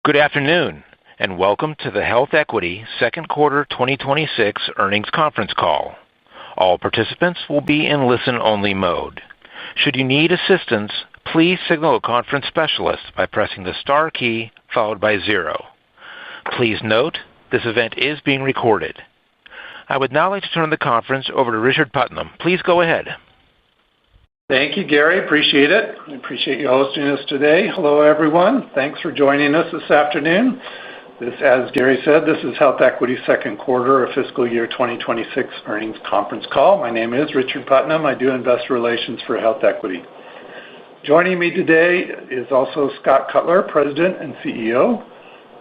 Good afternoon, and welcome to the HealthEquity Second Quarter 2026 Earnings Conference Call. All participants will be in listen-only mode. Should you need assistance, please signal a conference specialist by pressing the star key followed by 0. Please note, this event is being recorded. I would now like to turn the conference over to Richard Putnam. Please go ahead. Thank you, Gary. Appreciate it. I appreciate you hosting us today. Hello, everyone. Thanks for joining us this afternoon. As Gary said, this is HealthEquity's second quarter of Fiscal Year 2026 earnings conference call. My name is Richard Putnam. I do investor relations for HealthEquity. Joining me today is also Scott Cutler, President and CEO,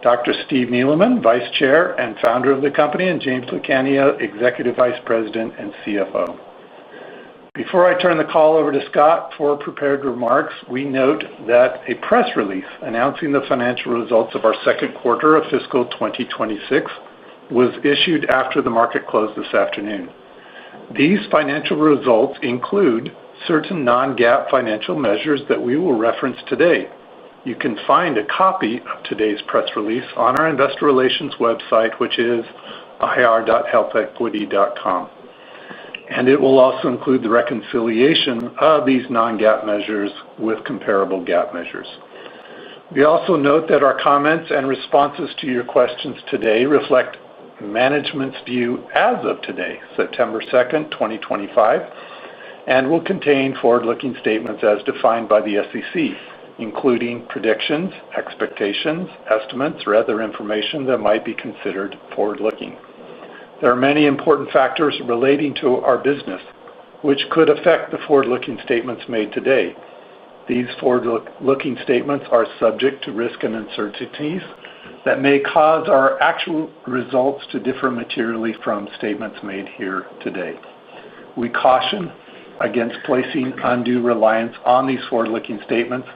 Dr. Steve Neeleman, Vice Chair and Founder of the company, and James Lucania, Executive Vice President and CFO. Before I turn the call over to Scott for prepared remarks, we note that a press release announcing the financial results of our second quarter of fiscal 2026 was issued after the market closed this afternoon. These financial results include certain non-GAAP financial measures that we will reference today. You can find a copy of today's press release on our investor relations website, which is ir.healthequity.com. And it will also include the reconciliation of these non-GAAP measures with comparable GAAP measures. We also note that our comments and responses to your questions today reflect management's view as of today, September 2nd, 2025, and will contain forward-looking statements as defined by the SEC, including predictions, expectations, estimates, or other information that might be considered forward-looking. There are many important factors relating to our business which could affect the forward-looking statements made today. These forward-looking statements are subject to risk and uncertainties that may cause our actual results to differ materially from statements made here today. We caution against placing undue reliance on these forward-looking statements,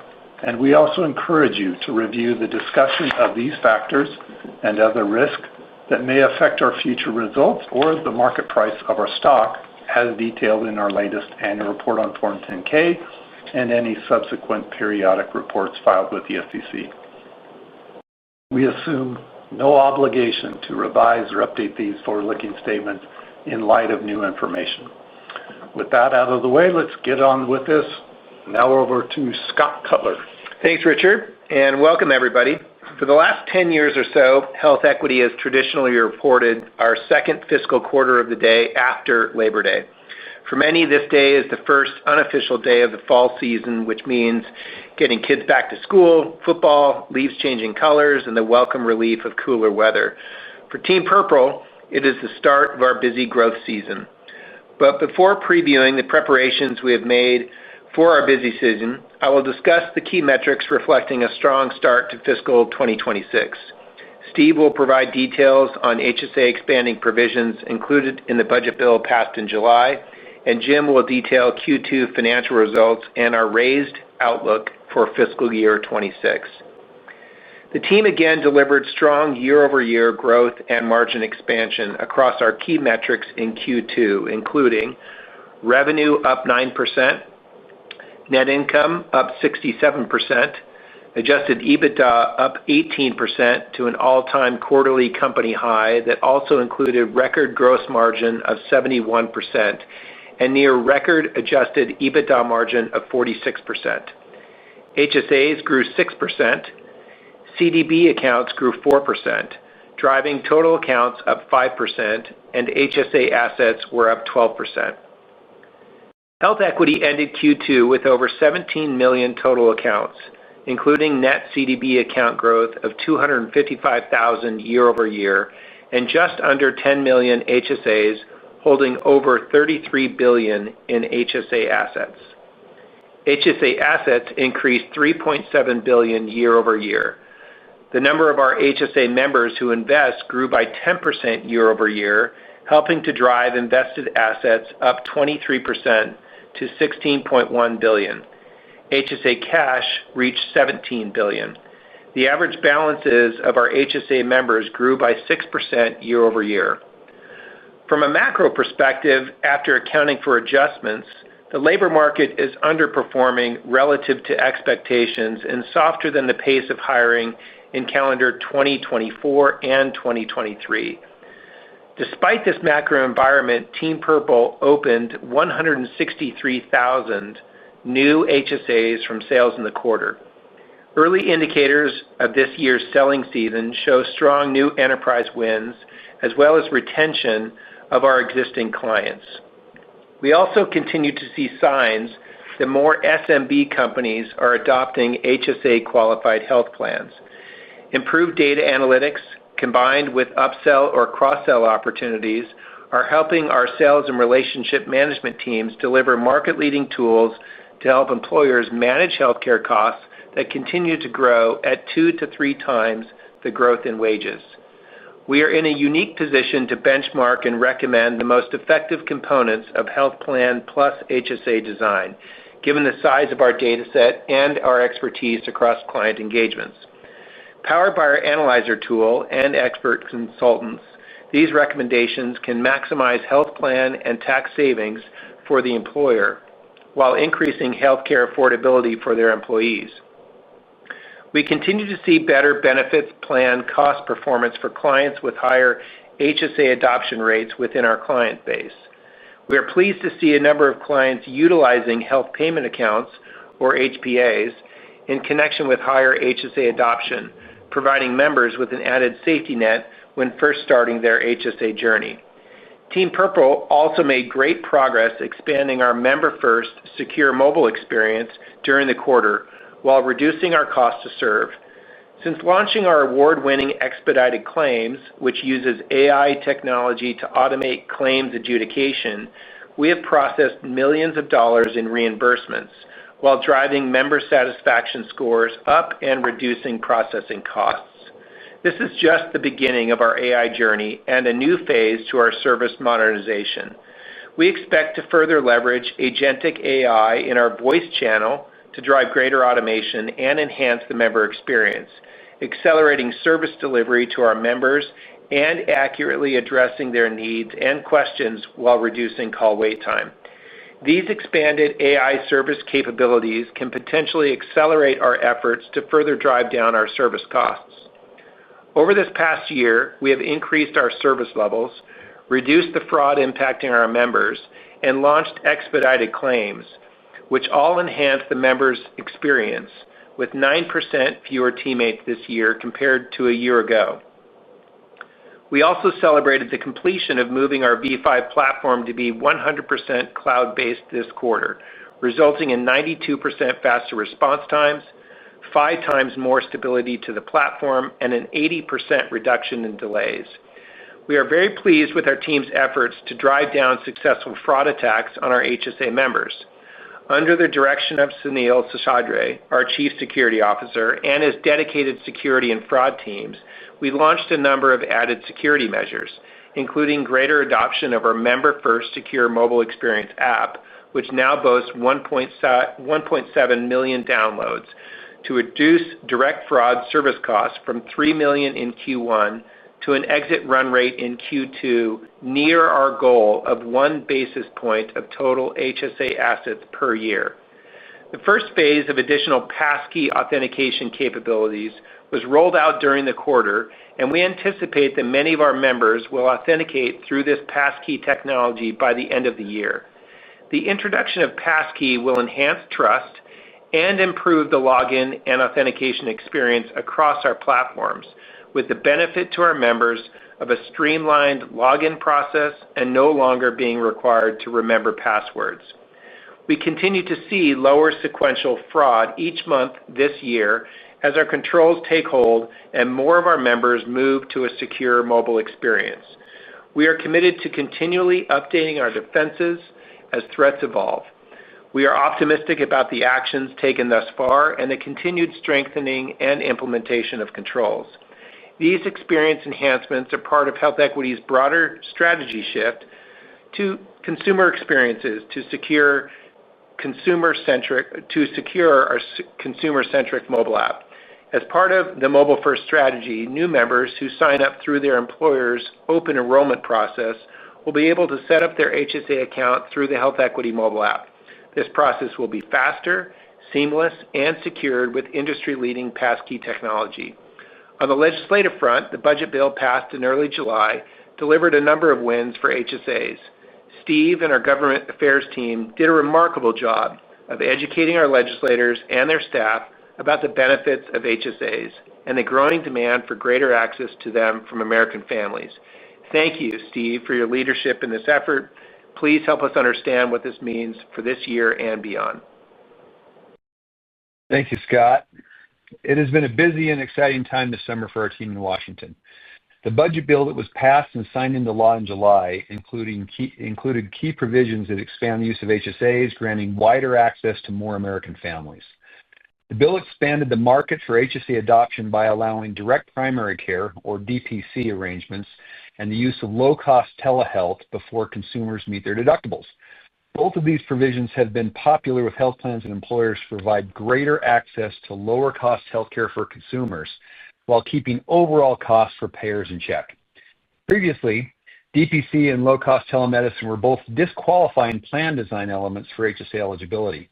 and we also encourage you to review the discussion of these factors and other risks that may affect our future results or the market price of our stock, as detailed in our latest annual report on Form 10-K and any subsequent periodic reports filed with the SEC. We assume no obligation to revise or update these forward-looking statements in light of new information. With that out of the way, let's get on with this. Now over to Scott Cutler. Thanks, Richard, and welcome, everybody. For the last 10 years or so, HealthEquity has traditionally reported our second fiscal quarter of the day after Labor Day. For many, this day is the first unofficial day of the fall season, which means getting kids back to school, football, leaves changing colors, and the welcome relief of cooler weather. For Team Purple, it is the start of our busy growth season. But before previewing the preparations we have made for our busy season, I will discuss the key metrics reflecting a strong start to fiscal 2026. Steve will provide details on HSA expanding provisions included in the budget bill passed in July, and Jim will detail Q2 financial results and our raised outlook for fiscal year 26. The team again delivered strong year-over-year growth and margin expansion across our key metrics in Q2, including revenue up 9%, net income up 67%, adjusted EBITDA up 18% to an all-time quarterly company high that also included record gross margin of 71% and near record adjusted EBITDA margin of 46%. HSAs grew 6%, CDB accounts grew 4%, driving total accounts up 5%, and HSA assets were up 12%. HealthEquity ended Q2 with over 17 million total accounts, including net CDB account growth of 255,000 year-over-year, and just under 10 million HSAs holding over $33 billion in HSA assets. HSA assets increased $3.7 billion year-over-year. The number of our HSA members who invest grew by 10% year-over-year, helping to drive invested assets up 23% to $16.1 billion. HSA cash reached $17 billion. The average balances of our HSA members grew by 6% year-over-year. From a macro perspective, after accounting for adjustments, the labor market is underperforming relative to expectations and softer than the pace of hiring in calendar 2024 and 2023. Despite this macro environment, Team Purple opened 163,000 new HSAs from sales in the quarter. Early indicators of this year's selling season show strong new enterprise wins, as well as retention of our existing clients. We also continue to see signs that more SMB companies are adopting HSA-qualified health plans. Improved data analytics, combined with upsell or cross-sell opportunities, are helping our sales and relationship management teams deliver market-leading tools to help employers manage healthcare costs that continue to grow at 2 to 3 times the growth in wages. We are in a unique position to benchmark and recommend the most effective components of health plan plus HSA design, given the size of our data set and our expertise across client engagements. Powered by our analyzer tool and expert consultants, these recommendations can maximize health plan and tax savings for the employer while increasing healthcare affordability for their employees. We continue to see better benefits plan cost performance for clients with higher HSA adoption rates within our client base. We are pleased to see a number of clients utilizing health payment accounts, or HPAs, in connection with higher HSA adoption, providing members with an added safety net when first starting their HSA journey. Team Purple also made great progress expanding our member-first secure mobile experience during the quarter while reducing our cost to serve. Since launching our award-winning expedited claims, which uses AI technology to automate claims adjudication, we have processed millions of dollars in reimbursements while driving member satisfaction scores up and reducing processing costs. This is just the beginning of our AI journey and a new phase to our service modernization. We expect to further leverage agentic AI in our voice channel to drive greater automation and enhance the member experience, accelerating service delivery to our members and accurately addressing their needs and questions while reducing call wait time. These expanded AI service capabilities can potentially accelerate our efforts to further drive down our service costs. Over this past year, we have increased our service levels, reduced the fraud impacting our members, and launched expedited claims, which all enhance the members' experience, with 9% fewer teammates this year compared to a year ago. We also celebrated the completion of moving our V5 platform to be 100% cloud-based this quarter, resulting in 92% faster response times, 5 times more stability to the platform, and an 80% reduction in delays. We are very pleased with our team's efforts to drive down successful fraud attacks on our HSA members. Under the direction of Sunil Seshadri, our Chief Security Officer, and his dedicated security and fraud teams, we launched a number of added security measures, including greater adoption of our member-first secure mobile experience app, which now boasts 1.7 million downloads, to reduce direct fraud service costs from $3 million in Q1 to an exit run rate in Q2 near our goal of 1 basis point of total HSA assets per year. The first phase of additional passkey authentication capabilities was rolled out during the quarter, and we anticipate that many of our members will authenticate through this passkey technology by the end of the year. The introduction of passkey will enhance trust and improve the login and authentication experience across our platforms, with the benefit to our members of a streamlined login process and no longer being required to remember passwords. We continue to see lower sequential fraud each month this year as our controls take hold and more of our members move to a secure mobile experience. We are committed to continually updating our defenses as threats evolve. We are optimistic about the actions taken thus far and the continued strengthening and implementation of controls. These experience enhancements are part of HealthEquity's broader strategy shift to consumer experiences to secure our consumer-centric mobile app. As part of the mobile-first strategy, new members who sign up through their employer's open enrollment process will be able to set up their HSA account through the HealthEquity mobile app. This process will be faster, seamless, and secured with industry-leading passkey technology. On the legislative front, the budget bill passed in early July delivered a number of wins for HSAs. Steve and our government affairs team did a remarkable job of educating our legislators and their staff about the benefits of HSAs and the growing demand for greater access to them from American families. Thank you, Steve, for your leadership in this effort. Please help us understand what this means for this year and beyond. Thank you, Scott. It has been a busy and exciting time this summer for our team in Washington. The budget bill that was passed and signed into law in July included key provisions that expand the use of HSAs, granting wider access to more American families. The bill expanded the market for HSA adoption by allowing direct primary care, or DPC, arrangements and the use of low-cost telehealth before consumers meet their deductibles. Both of these provisions have been popular with health plans and employers to provide greater access to lower-cost health care for consumers while keeping overall costs for payers in check. Previously, DPC and low-cost telemedicine were both disqualifying plan design elements for HSA eligibility.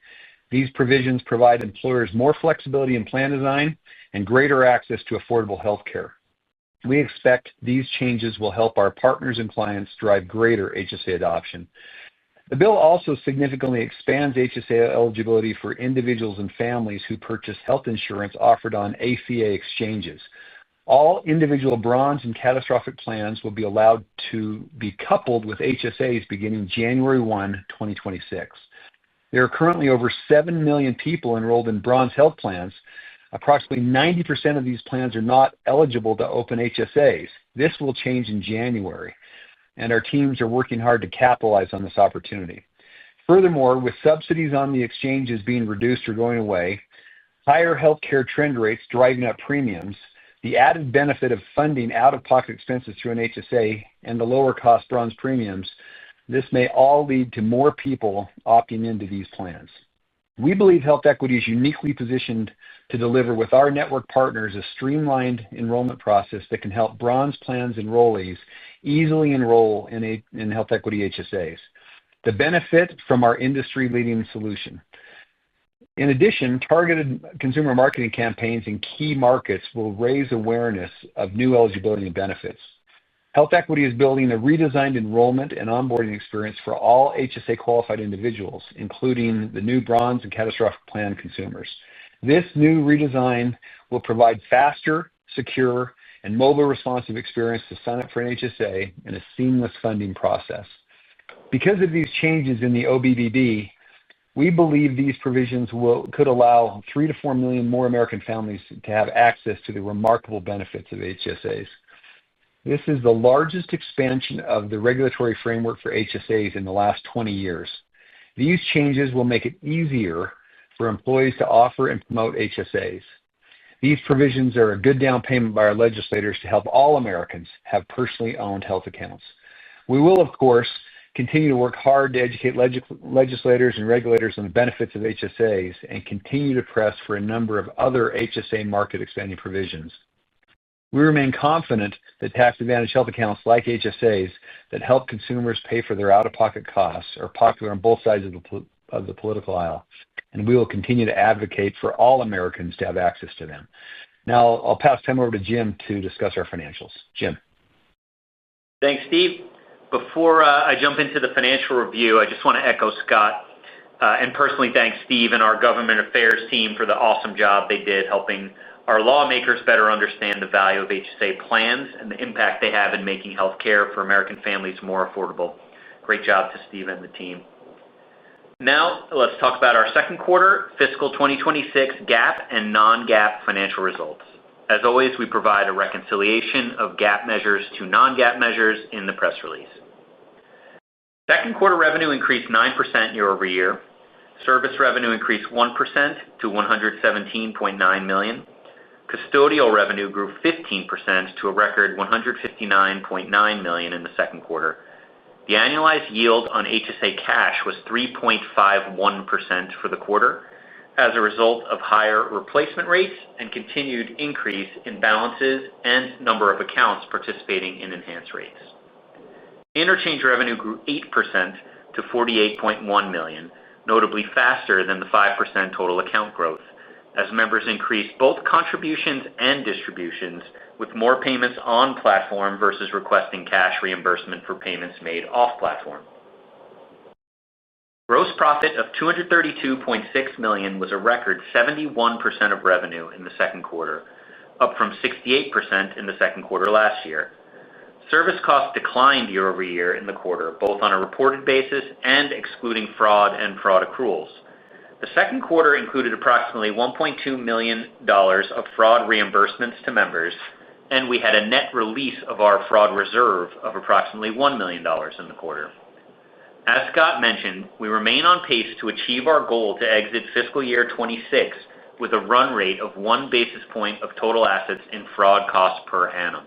These provisions provide employers more flexibility in plan design and greater access to affordable health care. We expect these changes will help our partners and clients drive greater HSA adoption. The bill also significantly expands HSA eligibility for individuals and families who purchase health insurance offered on ACA exchanges. All individual bronze and catastrophic plans will be allowed to be coupled with HSAs beginning January 1, 2026. There are currently over 7 million people enrolled in bronze health plans. Approximately 90% of these plans are not eligible to open HSAs. This will change in January, and our teams are working hard to capitalize on this opportunity. Furthermore, with subsidies on the exchanges being reduced or going away, higher healthcare trend rates driving up premiums, the added benefit of funding out-of-pocket expenses through an HSA, and the lower-cost bronze premiums, this may all lead to more people opting into these plans. We believe HealthEquity is uniquely positioned to deliver with our network partners a streamlined enrollment process that can help bronze plans enrollees easily enroll in HealthEquity HSAs. The benefit from our industry-leading solution. In addition, targeted consumer marketing campaigns in key markets will raise awareness of new eligibility and benefits. HealthEquity is building a redesigned enrollment and onboarding experience for all HSA-qualified individuals, including the new bronze and catastrophic plan consumers. This new redesign will provide faster, secure, and mobile responsive experience to sign up for an HSA and a seamless funding process. Because of these changes in the OBBB, we believe these provisions could allow 3 to 4 million more American families to have access to the remarkable benefits of HSAs. This is the largest expansion of the regulatory framework for HSAs in the last 20 years. These changes will make it easier for employees to offer and promote HSAs. These provisions are a good down payment by our legislators to help all Americans have personally owned health accounts. We will, of course, continue to work hard to educate legislators and regulators on the benefits of HSAs and continue to press for a number of other HSA market expanding provisions. We remain confident that tax-advantaged health accounts like HSAs that help consumers pay for their out-of-pocket costs are popular on both sides of the political aisle, and we will continue to advocate for all Americans to have access to them. Now, I'll pass time over to Jim to discuss our financials. Jim. Thanks, Steve. Before I jump into the financial review, I just want to echo Scott and personally thank Steve and our government affairs team for the awesome job they did helping our lawmakers better understand the value of HSA plans and the impact they have in making health care for American families more affordable. Great job to Steve and the team. Now, let's talk about our second quarter fiscal 2026 GAAP and non-GAAP financial results. As always, we provide a reconciliation of GAAP measures to non-GAAP measures in the press release. Second quarter revenue increased 9% year over year. Service revenue increased 1% to $117.9 million. Custodial revenue grew 15% to a record $159.9 million in the second quarter. The annualized yield on HSA cash was 3.51% for the quarter as a result of higher replacement rates and continued increase in balances and number of accounts participating in enhanced rates. Interchange revenue grew 8% to $48.1 million, notably faster than the 5% total account growth, as members increased both contributions and distributions, with more payments on platform versus requesting cash reimbursement for payments made off platform. Gross profit of $232.6 million was a record 71% of revenue in the second quarter, up from 68% in the second quarter last year. Service costs declined year over year in the quarter, both on a reported basis and excluding fraud and fraud accruals. The second quarter included approximately $1.2 million of fraud reimbursements to members, and we had a net release of our fraud reserve of approximately $1 million in the quarter. As Scott mentioned, we remain on pace to achieve our goal to exit fiscal year 2026 with a run rate of 1 basis point of total assets in fraud costs per annum.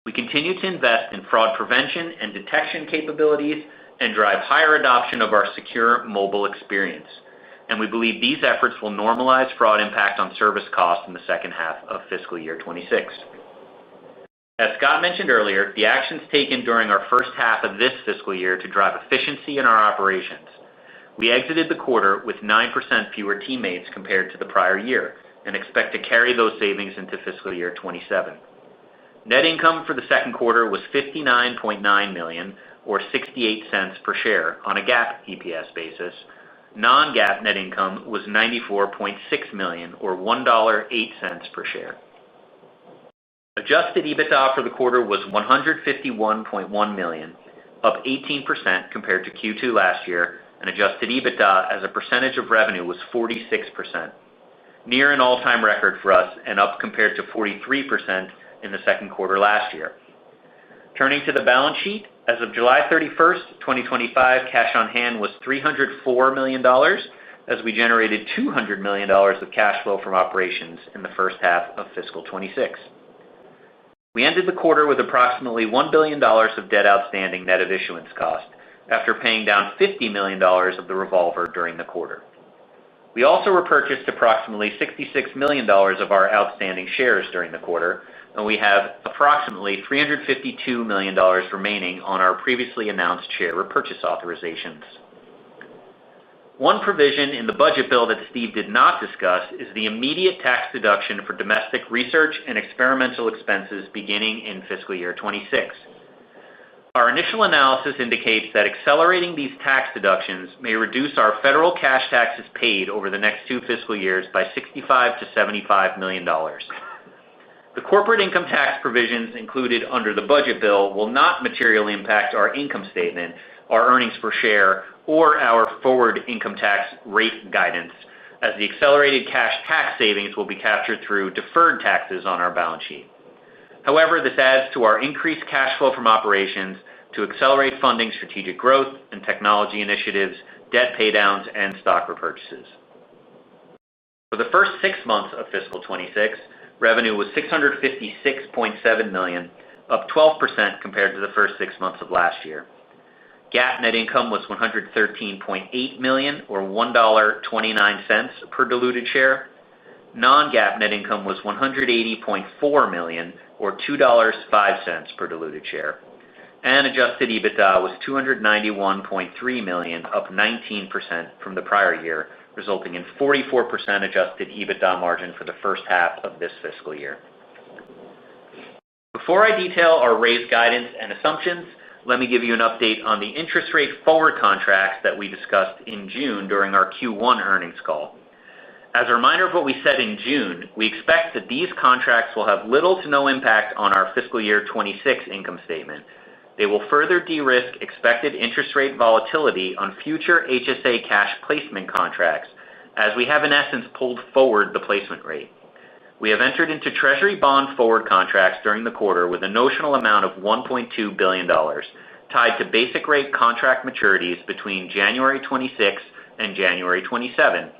We continue to invest in fraud prevention and detection capabilities and drive higher adoption of our secure mobile experience, and we believe these efforts will normalize fraud impact on service costs in the second half of fiscal year 2026. As Scott mentioned earlier, the actions taken during our first half of this fiscal year to drive efficiency in our operations. We exited the quarter with 9% fewer teammates compared to the prior year and expect to carry those savings into fiscal year 2027. Net income for the second quarter was $59.9 million, or 68 cents per share on a GAAP EPS basis. Non-GAAP net income was $94.6 million, or $1.08 per share. Adjusted EBITDA for the quarter was $151.1 million, up 18% compared to Q2 last year, and adjusted EBITDA as a percentage of revenue was 46%, near an all-time record for us and up compared to 43% in the second quarter last year. Turning to the balance sheet, as of July 31st, 2025, cash on hand was $304 million, as we generated $200 million of cash flow from operations in the first half of fiscal 2026. We ended the quarter with approximately $1 billion of debt outstanding net of issuance cost, after paying down $50 million of the revolver during the quarter. We also repurchased approximately $66 million of our outstanding shares during the quarter, and we have approximately $352 million remaining on our previously announced share repurchase authorizations. One provision in the budget bill that Steve did not discuss is the immediate tax deduction for domestic research and experimental expenses beginning in fiscal year 2026. Our initial analysis indicates that accelerating these tax deductions may reduce our federal cash taxes paid over the next 2 fiscal years by $65 to $75 million. The corporate income tax provisions included under the budget bill will not materially impact our income statement, our earnings per share, or our forward income tax rate guidance, as the accelerated cash tax savings will be captured through deferred taxes on our balance sheet. However, this adds to our increased cash flow from operations to accelerate funding strategic growth and technology initiatives, debt paydowns, and stock repurchases. For the first 6 months of fiscal 2026, revenue was $656.7 million, up 12% compared to the first 6 months of last year. GAAP net income was $113.8 million, or $1.29 per diluted share. Non-GAAP net income was $180.4 million, or $2.05 per diluted share. And adjusted EBITDA was $291.3 million, up 19% from the prior year, resulting in 44% adjusted EBITDA margin for the first half of this fiscal year. Before I detail our raised guidance and assumptions, let me give you an update on the interest rate forward contracts that we discussed in June during our Q1 earnings call. As a reminder of what we said in June, we expect that these contracts will have little to no impact on our fiscal year 2026 income statement. They will further de-risk expected interest rate volatility on future HSA cash placement contracts, as we have in essence pulled forward the placement rate. We have entered into Treasury bond forward contracts during the quarter with a notional amount of $1.2 billion, tied to basic rate contract maturities between January 26 and January 27,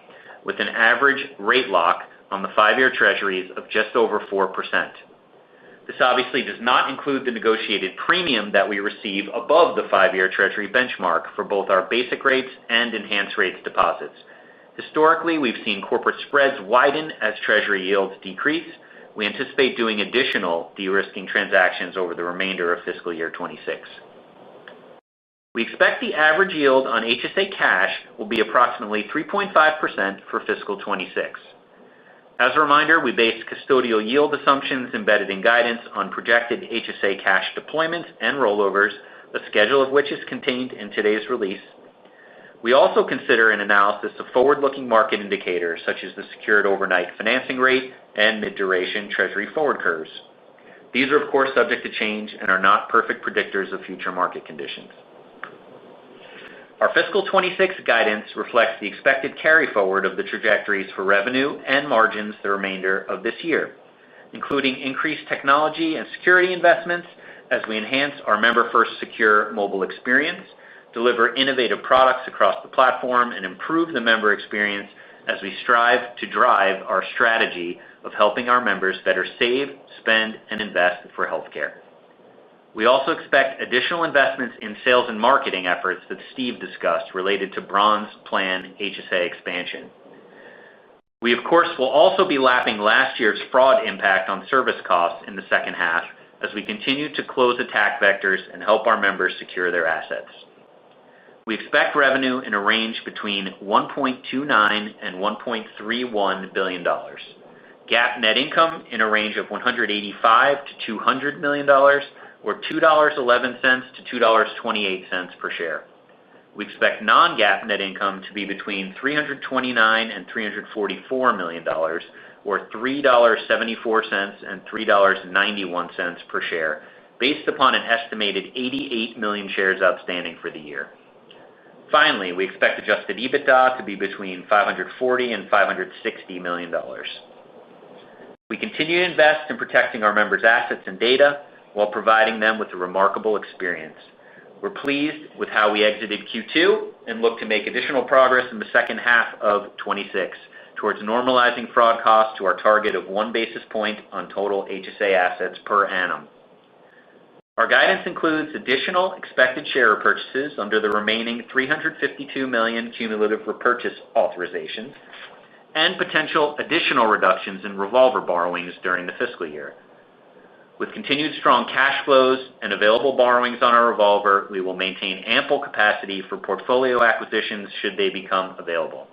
with an average rate lock on the 5-year Treasuries of just over 4%. This obviously does not include the negotiated premium that we receive above the 5-year Treasury benchmark for both our basic rates and enhanced rates deposits. Historically, we've seen corporate spreads widen as Treasury yields decrease. We anticipate doing additional de-risking transactions over the remainder of fiscal year 2026. We expect the average yield on HSA cash will be approximately 3.5% for fiscal 2026. As a reminder, we base custodial yield assumptions embedded in guidance on projected HSA cash deployments and rollovers, a schedule of which is contained in today's release. We also consider an analysis of forward-looking market indicators such as the secured overnight financing rate and mid-duration Treasury forward curves. These are, of course, subject to change and are not perfect predictors of future market conditions. Our fiscal 26 guidance reflects the expected carry forward of the trajectories for revenue and margins the remainder of this year, including increased technology and security investments as we enhance our member-first secure mobile experience, deliver innovative products across the platform, and improve the member experience as we strive to drive our strategy of helping our members better save, spend, and invest for healthcare. We also expect additional investments in sales and marketing efforts that Steve discussed related to Bronze Plan HSA expansion. We, of course, will also be lapping last year's fraud impact on service costs in the second half as we continue to close attack vectors and help our members secure their assets. We expect revenue in a range between $1.29 and $1.31 billion. GAAP net income in a range of $185 to $200 million, or $2.11 to $2.28 per share. We expect non-GAAP net income to be between $329 and $344 million, or $3.74 and $3.91 per share, based upon an estimated 88 million shares outstanding for the year. Finally, we expect adjusted EBITDA to be between $540 and $560 million. We continue to invest in protecting our members' assets and data while providing them with a remarkable experience. We're pleased with how we exited Q2 and look to make additional progress in the second half of 26 towards normalizing fraud costs to our target of 1 basis point on total HSA assets per annum. Our guidance includes additional expected share repurchases under the remaining $352 million cumulative repurchase authorizations and potential additional reductions in revolver borrowings during the fiscal year. With continued strong cash flows and available borrowings on our revolver, we will maintain ample capacity for portfolio acquisitions should they become available.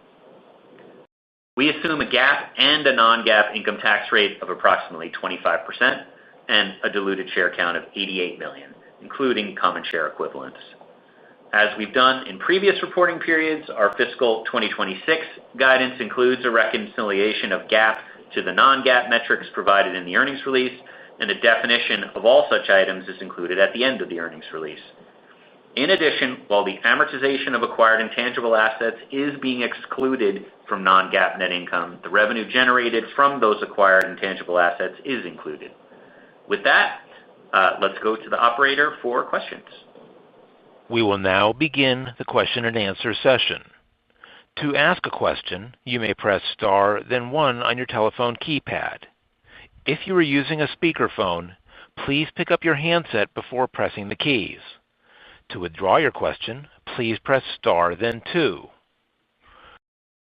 We assume a GAAP and a non-GAAP income tax rate of approximately 25% and a diluted share count of 88 million, including common share equivalents. As we've done in previous reporting periods, our fiscal 2026 guidance includes a reconciliation of GAAP to the non-GAAP metrics provided in the earnings release, and a definition of all such items is included at the end of the earnings release. In addition, while the amortization of acquired intangible assets is being excluded from non-GAAP net income, the revenue generated from those acquired intangible assets is included. With that, let's go to the operator for questions. We will now begin the question and answer session. To ask a question, you may press star, then 1 on your telephone keypad. If you are using a speakerphone, please pick up your handset before pressing the keys. To withdraw your question, please press star, then 2.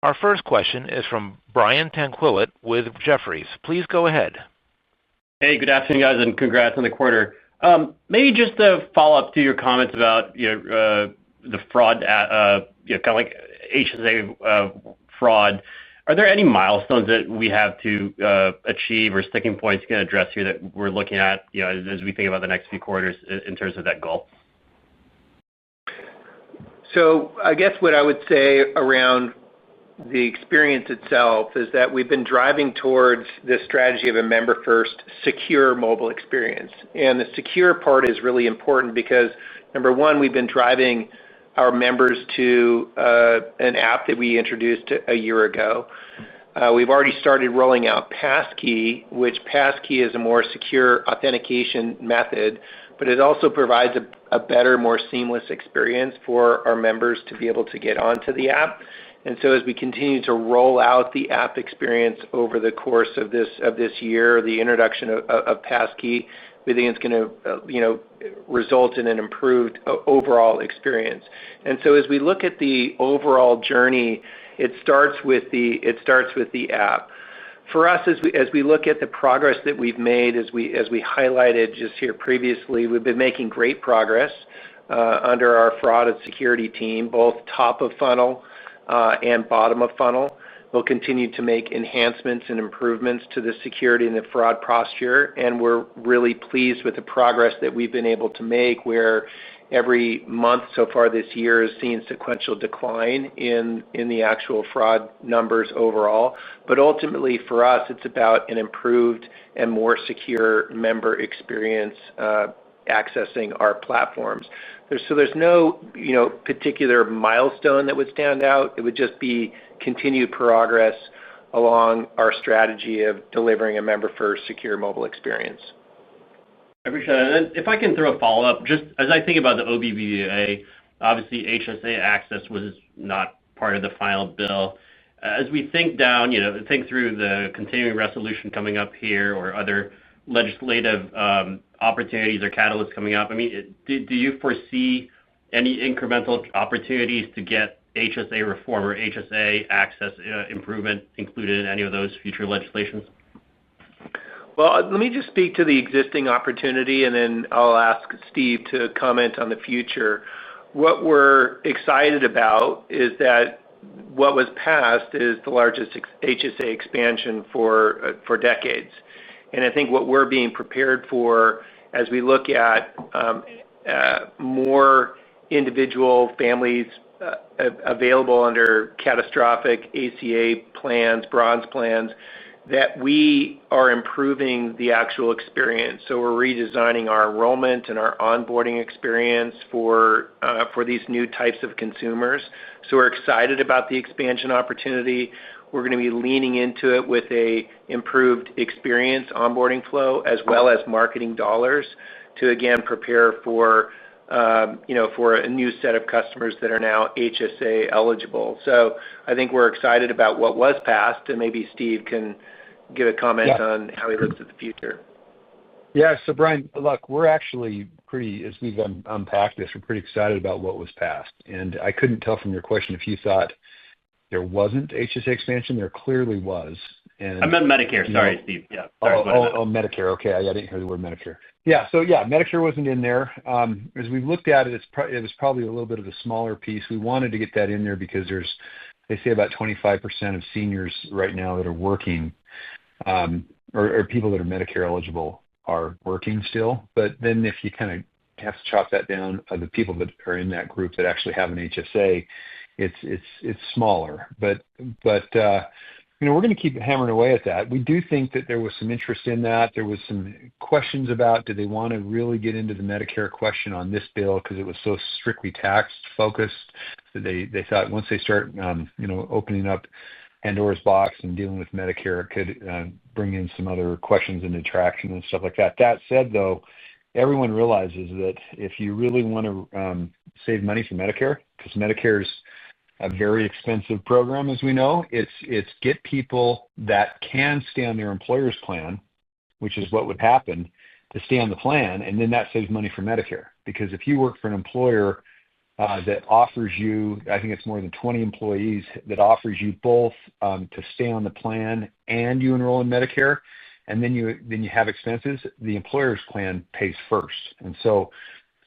Our first question is from Brian Tanquilut with Jefferies. Please go ahead. Hey, good afternoon, guys, and congrats on the quarter. Maybe just to follow up to your comments about the fraud, kind of like HSA fraud. Are there any milestones that we have to achieve or sticking points you can address here that we're looking at as we think about the next few quarters in terms of that goal? So I guess what I would say around the experience itself is that we've been driving towards this strategy of a member-first secure mobile experience. And the secure part is really important because, number one, we've been driving our members to an app that we introduced a year ago. We've already started rolling out Passkey, which Passkey is a more secure authentication method, but it also provides a better, more seamless experience for our members to be able to get onto the app. And so as we continue to roll out the app experience over the course of this year, the introduction of Passkey, we think it's going to result in an improved overall experience. And so as we look at the overall journey, it starts with the app. For us, as we look at the progress that we've made, as we highlighted just here previously, we've been making great progress under our fraud and security team, both top of funnel and bottom of funnel. We'll continue to make enhancements and improvements to the security and the fraud posture, and we're really pleased with the progress that we've been able to make, where every month so far this year has seen sequential decline in the actual fraud numbers overall. But ultimately, for us, it's about an improved and more secure member experience accessing our platforms. There's no particular milestone that would stand out. It would just be continued progress along our strategy of delivering a member-first secure mobile experience. I appreciate it. And if I can throw a follow-up, just as I think about the OBBA, obviously HSA access was not part of the final bill. As we think through the continuing resolution coming up here or other legislative opportunities or catalysts coming up, I mean, do you foresee any incremental opportunities to get HSA reform or HSA access improvement included in any of those future legislations? Well, let me just speak to the existing opportunity, and then I'll ask Steve to comment on the future. What we're excited about is that what was passed is the largest HSA expansion for decades. And I think what we're being prepared for as we look at more individual families available under catastrophic ACA plans, bronze plans, that we are improving the actual experience. So we're redesigning our enrollment and our onboarding experience for these new types of consumers. So we're excited about the expansion opportunity. We're going to be leaning into it with a improved experience onboarding flow as well as marketing dollars to again prepare for a new set of customers that are now HSA eligible. So I think we're excited about what was passed, and maybe Steve can give a comment on how he looks at the future. Yeah, so Brian, look, we're actually as we've unpacked this, we're pretty excited about what was passed. And I couldn't tell from your question if you thought there wasn't HSA expansion. There clearly was. And I meant Medicare. Sorry, Steve. Yeah. Sorry, Medicare. Okay, I didn't hear the word Medicare. Yeah, so Medicare wasn't in there. As we've looked at it, it was probably a little bit of a smaller piece. We wanted to get that in there because they say about 25% of seniors right now that are working, or people that are Medicare eligible are working still. But then if you kind of have to chop that down, the people that are in that group that actually have an HSA, it's smaller. But we're going to keep hammering away at that. We do think that there was some interest in that. There was some questions about, do they want to really get into the Medicare question on this bill because it was so strictly tax focused that they thought once they start opening up Pandora's box and dealing with Medicare, it could bring in some other questions and attraction and stuff like that. That said, though, everyone realizes that if you really want to save money for Medicare, because Medicare is a very expensive program, as we know, it's get people that can stay on their employer's plan, which is what would happen, to stay on the plan, and then that saves money for Medicare. Because if you work for an employer that offers you, I think it's more than 20 employees, that offers you both to stay on the plan and you enroll in Medicare, and then you have expenses, the employer's plan pays first. And so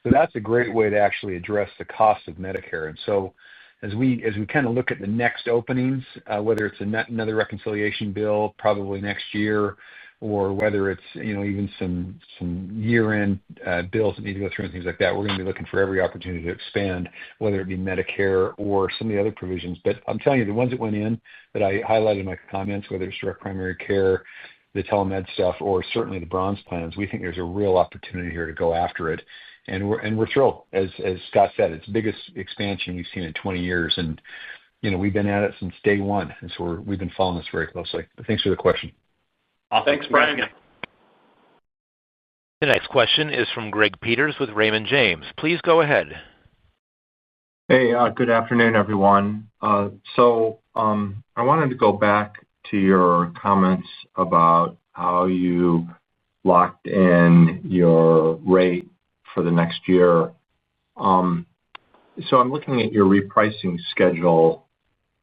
that's a great way to actually address the cost of Medicare. And so as we kind of look at the next openings, whether it's another reconciliation bill probably next year, or whether it's even some year-end bills that need to go through and things like that, we're going to be looking for every opportunity to expand, whether it be Medicare or some of the other provisions. But I'm telling you, the ones that went in that I highlighted in my comments, whether it's direct primary care, the telemed stuff, or certainly the bronze plans, we think there's a real opportunity here to go after it. And we're thrilled. As Scott said, it's the biggest expansion we've seen in 20 years. And, we've been at it since day one. And so we've been following this very closely. But thanks for the question. Awesome. Thanks, Brian. The next question is from Greg Peters with Raymond James. Please go ahead. Hey, good afternoon, everyone. So I wanted to go back to your comments about how you locked in your rate for the next year. So I'm looking at your repricing schedule,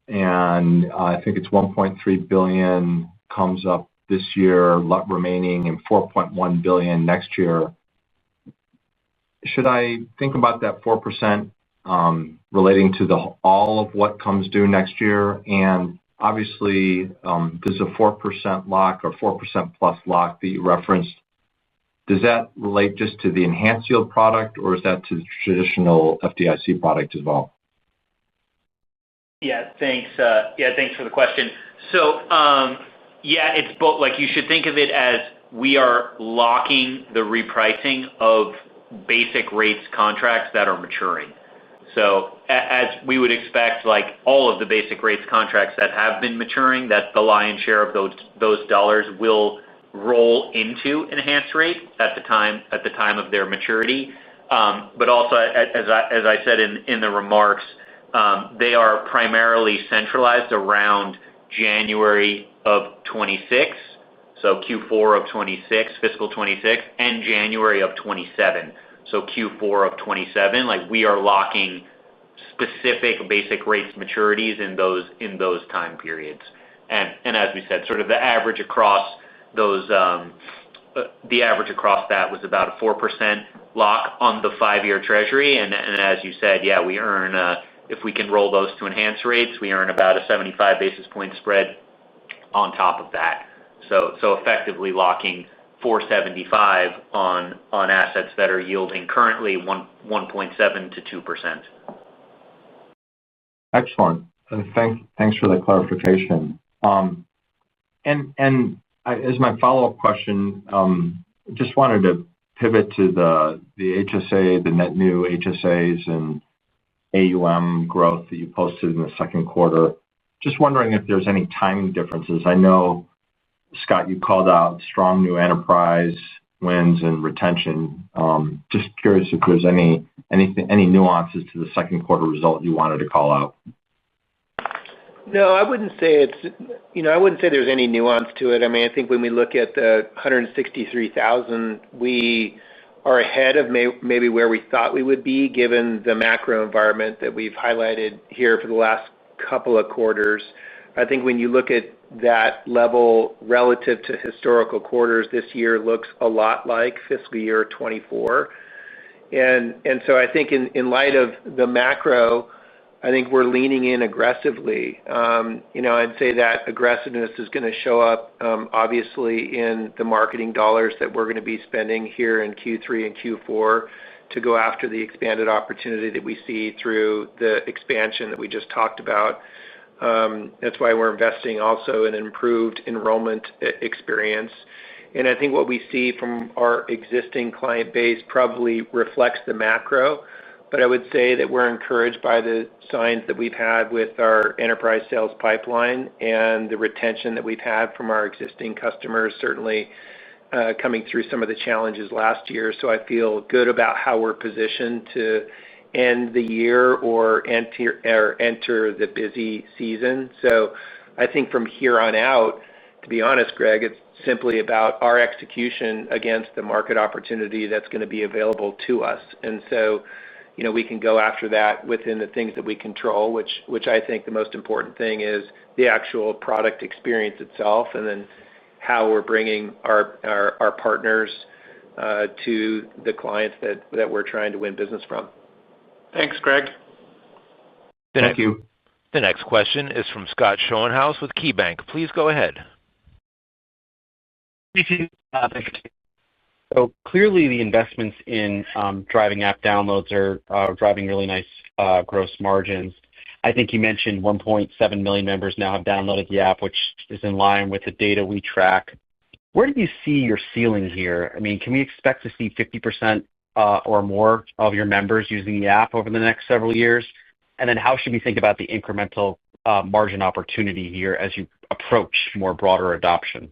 and I think it's $1.3 billion comes up this year, remaining, and $4.1 billion next year. Should I think about that 4% relating to all of what comes due next year? And obviously, does a 4% lock or 4% plus lock that you referenced, does that relate just to the enhanced yield product, or is that to the traditional FDIC product as well? Yeah, thanks. Thanks for the question. So, it's both. Like, you should think of it as we are locking the repricing of basic rates contracts that are maturing. So, as we would expect, like all of the basic rates contracts that have been maturing, that the lion's share of those dollars will roll into enhanced rate at the time of their maturity. But also, as I said in the remarks, they are primarily centralized around January of 26, so Q4 of 26, fiscal 26, and January of 27, so Q4 of 27. Like, we are locking specific basic rates maturities in those time periods. And as we said, sort of the average across those, the average across that was about a 4% lock on the 5-year Treasury. And as you said, we earn, if we can roll those to enhanced rates, we earn about a 75 basis point spread on top of that. So effectively locking 475 on assets that are yielding currently 1.7 to 2%. Excellent. Thanks for the clarification. As my follow-up question, just wanted to pivot to the HSA, the net new HSAs and AUM growth that you posted in the second quarter. Just wondering if there's any timing differences. I know, Scott, you called out strong new enterprise wins and retention. Just curious if there's any nuances to the second quarter result you wanted to call out. No, I wouldn't say there's any nuance to it. I mean, I think when we look at the 163,000, we are ahead of maybe where we thought we would be, given the macro environment that we've highlighted here for the last couple of quarters. I think when you look at that level relative to historical quarters, this year looks a lot like fiscal year 24. And so I think in light of the macro, I think we're leaning in aggressively. I'd say that aggressiveness is going to show up, obviously, in the marketing dollars that we're going to be spending here in Q3 and Q4 to go after the expanded opportunity that we see through the expansion that we just talked about. That's why we're investing also in improved enrollment experience. And I think what we see from our existing client base probably reflects the macro. But I would say that we're encouraged by the signs that we've had with our enterprise sales pipeline and the retention that we've had from our existing customers, certainly coming through some of the challenges last year. So I feel good about how we're positioned to end the year or enter the busy season. So I think from here on out, to be honest, Greg, it's simply about our execution against the market opportunity that's going to be available to us. And so we can go after that within the things that we control, which I think the most important thing is the actual product experience itself, and then how we're bringing our partners to the clients that we're trying to win business from. Thanks, Greg. Thank you. The next question is from Scott Schoenhaus with KeyBank. Please go ahead. Thank you. So clearly the investments in driving app downloads are driving really nice gross margins. I think you mentioned 1.7 million members now have downloaded the app, which is in line with the data we track. Where do you see your ceiling here? I mean, can we expect to see 50% or more of your members using the app over the next several years? And then how should we think about the incremental margin opportunity here as you approach more broader adoption?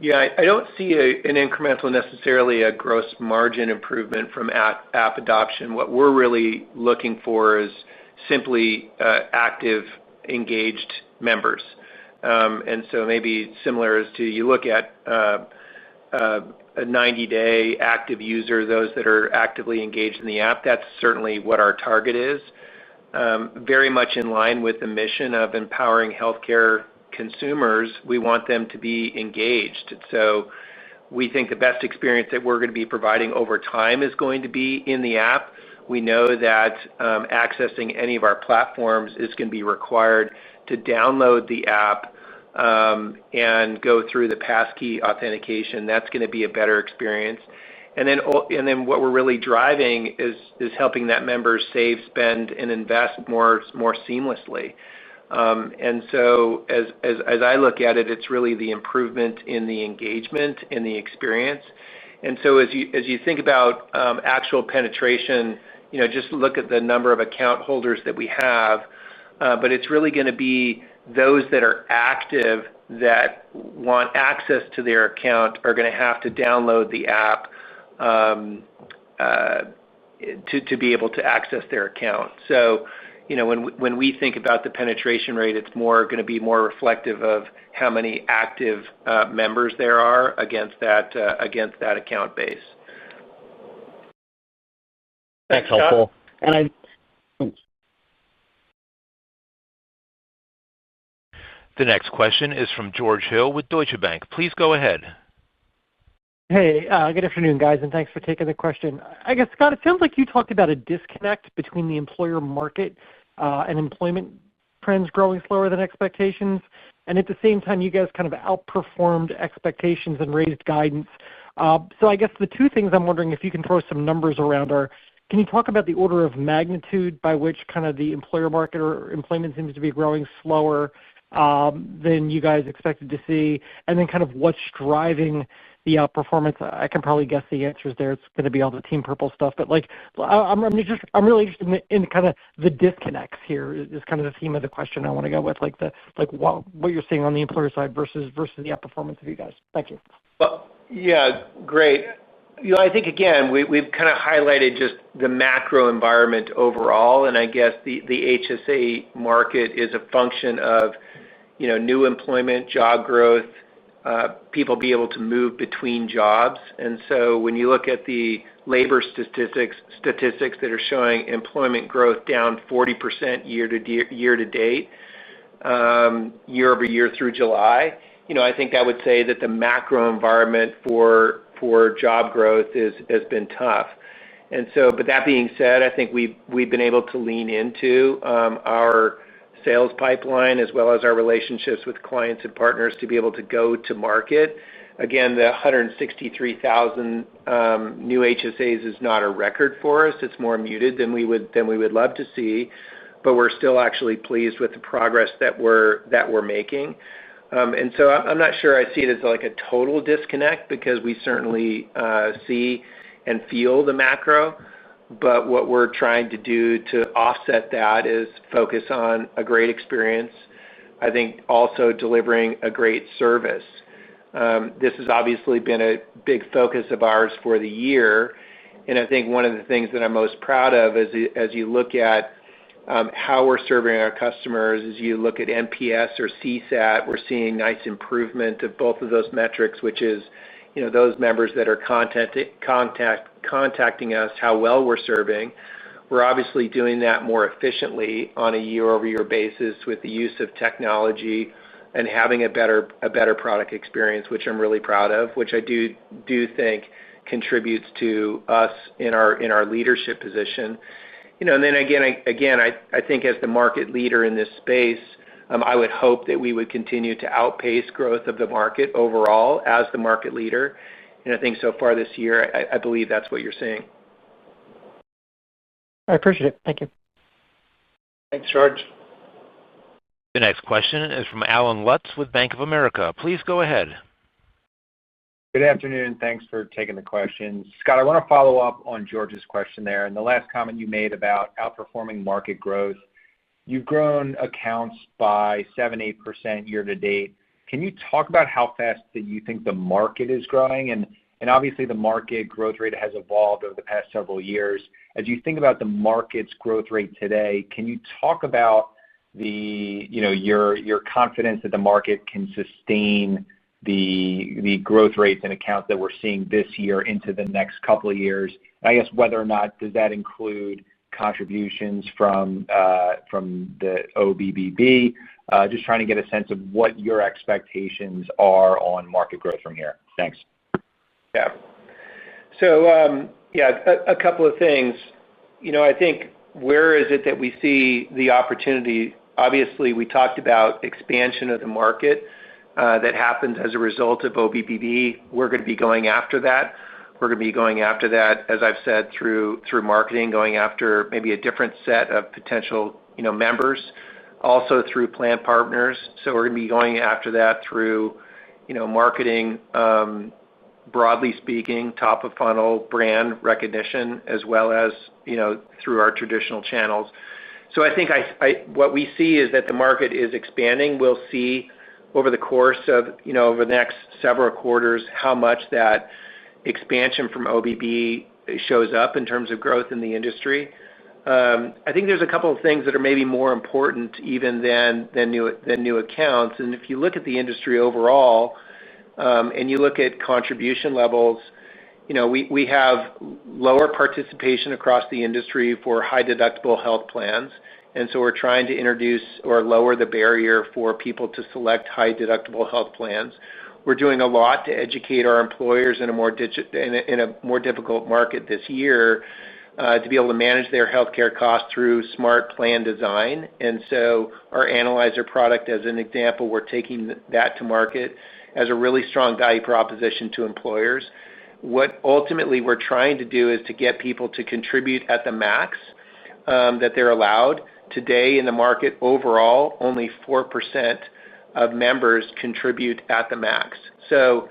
Yeah, I don't see an incremental necessarily a gross margin improvement from app adoption. What we're really looking for is simply active, engaged members. And so maybe similar as to you look at a 90-day active user, those that are actively engaged in the app, that's certainly what our target is. Very much in line with the mission of empowering healthcare consumers, we want them to be engaged. So we think the best experience that we're going to be providing over time is going to be in the app. We know that accessing any of our platforms is going to be required to download the app and go through the passkey authentication. That's going to be a better experience. And then what we're really driving is helping that member save, spend, and invest more seamlessly. And so as I look at it, it's really the improvement in the engagement and the experience. And so as you think about actual penetration, just look at the number of account holders that we have. But it's really going to be those that are active that want access to their account are going to have to download the app to be able to access their account. So, when we think about the penetration rate, it's going to be more reflective of how many active members there are against that account base. That's helpful. The next question is from George Hill with Deutsche Bank. Please go ahead. Hey, good afternoon, guys, and thanks for taking the question. I guess, Scott, it sounds like you talked about a disconnect between the employer market and employment trends growing slower than expectations. And at the same time, you guys kind of outperformed expectations and raised guidance. So I guess the two things I'm wondering if you can throw some numbers around are, can you talk about the order of magnitude by which kind of the employer market or employment seems to be growing slower than you guys expected to see? And then kind of what's driving the outperformance? I can probably guess the answers there. It's going to be all the Team Purple stuff. But I'm really interested in kind of the disconnects here is kind of the theme of the question I want to go with, what you're seeing on the employer side versus the outperformance of you guys. Thank you. Well, yeah, great. I think, again, we've kind of highlighted just the macro environment overall, and I guess the HSA market is a function of, new employment, job growth, people be able to move between jobs. And so when you look at the labor statistics that are showing employment growth down 40% year to date, year over year through July, I think that would say that the macro environment for job growth has been tough. And so, but that being said, I think we've been able to lean into our sales pipeline as well as our relationships with clients and partners to be able to go to market. Again, the 163,000 new HSAs is not a record for us. It's more muted than we would love to see, but we're still actually pleased with the progress that we're making. And so I'm not sure I see it as like a total disconnect because we certainly see and feel the macro. But what we're trying to do to offset that is focus on a great experience. I think also delivering a great service. This has obviously been a big focus of ours for the year. And I think one of the things that I'm most proud of as you look at how we're serving our customers, as you look at NPS or CSAT, we're seeing nice improvement of both of those metrics, which is, those members that are contacting us, how well we're serving. We're obviously doing that more efficiently on a year-over-year basis with the use of technology and having a better product experience, which I'm really proud of, which I do think contributes to us in our leadership position. And then again, I think as the market leader in this space, I would hope that we would continue to outpace growth of the market overall as the market leader. And I think so far this year, I believe that's what you're seeing. I appreciate it. Thank you. Thanks, George. The next question is from Alan Lutz with Bank of America. Please go ahead. Good afternoon. Thanks for taking the question. Scott, I want to follow up on George's question there. And the last comment you made about outperforming market growth, you've grown accounts by 7-8% year to date. Can you talk about how fast that you think the market is growing? And obviously the market growth rate has evolved over the past several years. As you think about the market's growth rate today, can you talk about your confidence that the market can sustain the growth rates and accounts that we're seeing this year into the next couple of years? And I guess whether or not does that include contributions from the OBBB? Just trying to get a sense of what your expectations are on market growth from here. Thanks. Yeah. So, a couple of things. I think where is it that we see the opportunity? Obviously, we talked about expansion of the market that happens as a result of OBBB. We're going to be going after that. We're going to be going after that, as I've said, through marketing, going after maybe a different set of potential members, also through plan partners. So we're going to be going after that through marketing, broadly speaking, top of funnel brand recognition, as well as through our traditional channels. So I think what we see is that the market is expanding. We'll see over the course of over the next several quarters how much that expansion from OBB shows up in terms of growth in the industry. I think there's a couple of things that are maybe more important even than new accounts. And if you look at the industry overall, and you look at contribution levels, we have lower participation across the industry for high deductible health plans. And so we're trying to introduce or lower the barrier for people to select high deductible health plans. We're doing a lot to educate our employers in a more difficult market this year to be able to manage their healthcare costs through smart plan design. And so our Analyzer product, as an example, we're taking that to market as a really strong value proposition to employers. What ultimately we're trying to do is to get people to contribute at the max that they're allowed. Today in the market overall, only 4% of members contribute at the max. So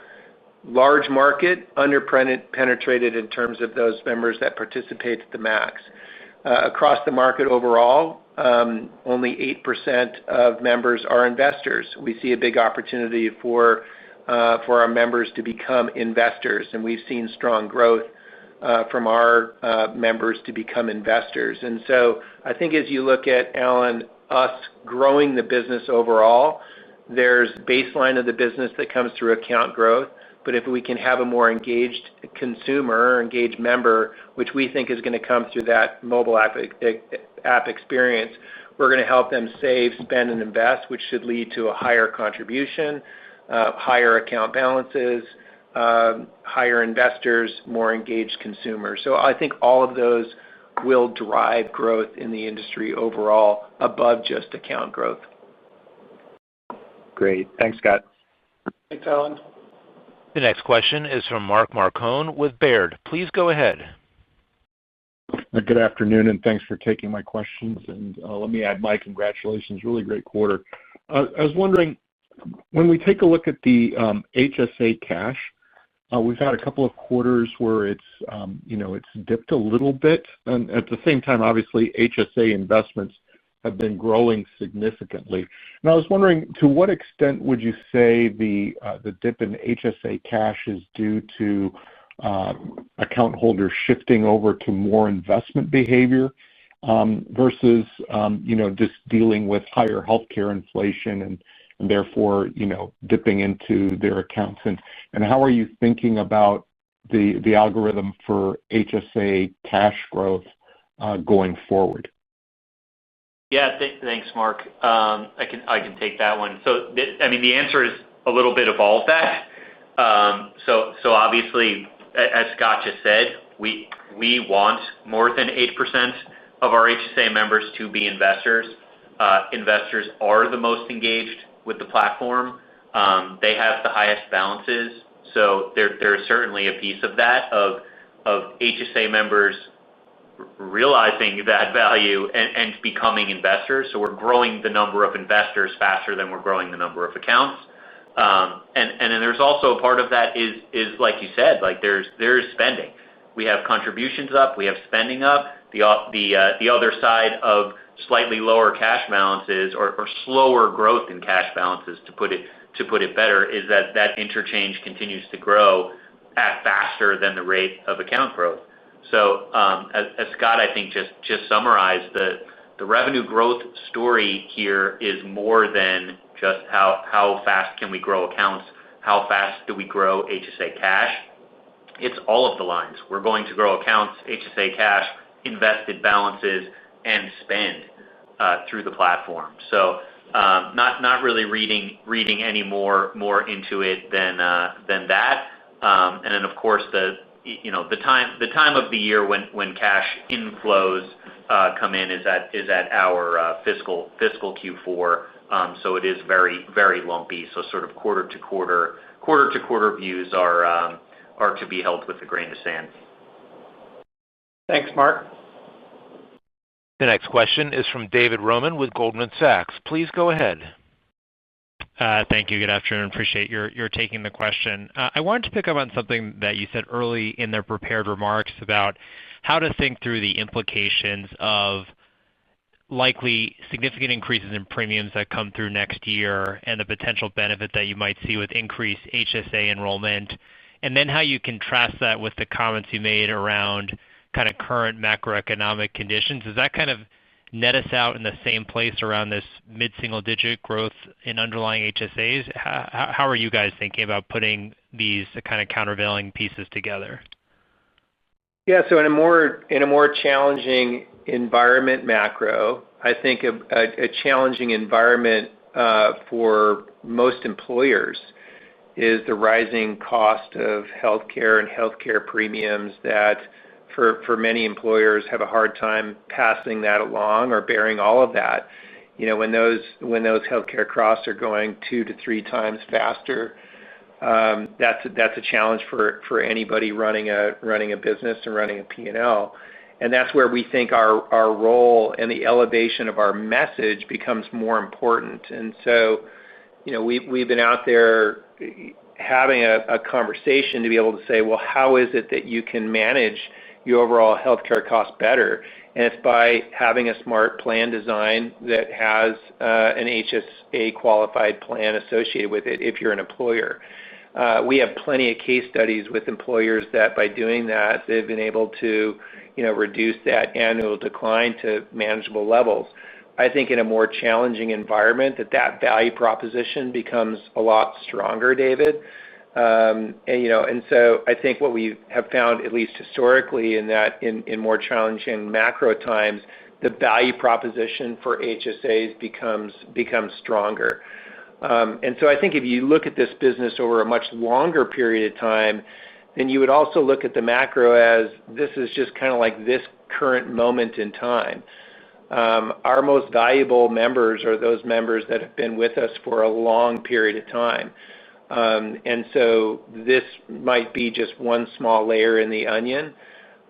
large market, underpenetrated in terms of those members that participate at the max. Across the market overall, only 8% of members are investors. We see a big opportunity for our members to become investors, and we've seen strong growth from our members to become investors. And so I think as you look at, Alan, us growing the business overall, there's baseline of the business that comes through account growth. But if we can have a more engaged consumer or engaged member, which we think is going to come through that mobile app experience, we're going to help them save, spend, and invest, which should lead to a higher contribution, higher account balances, higher investors, more engaged consumers. So I think all of those will drive growth in the industry overall above just account growth. Great. Thanks, Scott. Thanks, Alan. The next question is from Mark Marcon with Baird. Please go ahead. Good afternoon, and thanks for taking my questions. And let me add my congratulations. Really great quarter. I was wondering, when we take a look at the HSA cash, we've had a couple of quarters where it's dipped a little bit. And at the same time, obviously, HSA investments have been growing significantly. And I was wondering, to what extent would you say the dip in HSA cash is due to account holders shifting over to more investment behavior versus just dealing with higher healthcare inflation and therefore dipping into their accounts? And how are you thinking about the algorithm for HSA cash growth going forward? Yeah, thanks, Mark. I can take that one. So, the answer is a little bit of all of that. So obviously, as Scott just said, we want more than 8% of our HSA members to be investors. Investors are the most engaged with the platform. They have the highest balances. So there is certainly a piece of that, of HSA members realizing that value and becoming investors. So we're growing the number of investors faster than we're growing the number of accounts. And then there's also a part of that is like you said, like there's spending. We have contributions up, we have spending up. The other side of slightly lower cash balances or slower growth in cash balances, to put it better, is that interchange continues to grow at faster than the rate of account growth. So as Scott, I think, just summarized, the revenue growth story here is more than just how fast can we grow accounts, how fast do we grow HSA cash. It's all of the lines. We're going to grow accounts, HSA cash, invested balances, and spend through the platform. So not really reading any more into it than that. And then, of course, the time of the year when cash inflows come in is at our fiscal Q4. So it is very, very lumpy. So sort of quarter to quarter views are to be held with a grain of sand. Thanks, Mark. The next question is from David Roman with Goldman Sachs. Please go ahead. Thank you. Good afternoon. Appreciate your taking the question. I wanted to pick up on something that you said early in their prepared remarks about how to think through the implications of likely significant increases in premiums that come through next year and the potential benefit that you might see with increased HSA enrollment, and then how you contrast that with the comments you made around kind of current macroeconomic conditions. Does that kind of net us out in the same place around this mid-single-digit growth in underlying HSAs? How are you guys thinking about putting these kind of countervailing pieces together? Yeah, so in a more challenging environment macro, I think a challenging environment for most employers is the rising cost of healthcare and healthcare premiums that for many employers have a hard time passing that along or bearing all of that. When those healthcare costs are going 2 to 3 times faster, that's a challenge for anybody running a business and running a P&L. And that's where we think our role and the elevation of our message becomes more important. And so, we've been out there having a conversation to be able to say, well, how is it that you can manage your overall healthcare costs better? And it's by having a smart plan design that has an HSA qualified plan associated with it if you're an employer. We have plenty of case studies with employers that by doing that, they've been able to reduce that annual decline to manageable levels. I think in a more challenging environment that value proposition becomes a lot stronger, David. And so I think what we have found, at least historically, in more challenging macro times, the value proposition for HSAs becomes stronger. And so I think if you look at this business over a much longer period of time, then you would also look at the macro as this is just kind of like this current moment in time. Our most valuable members are those members that have been with us for a long period of time. And so this might be just one small layer in the onion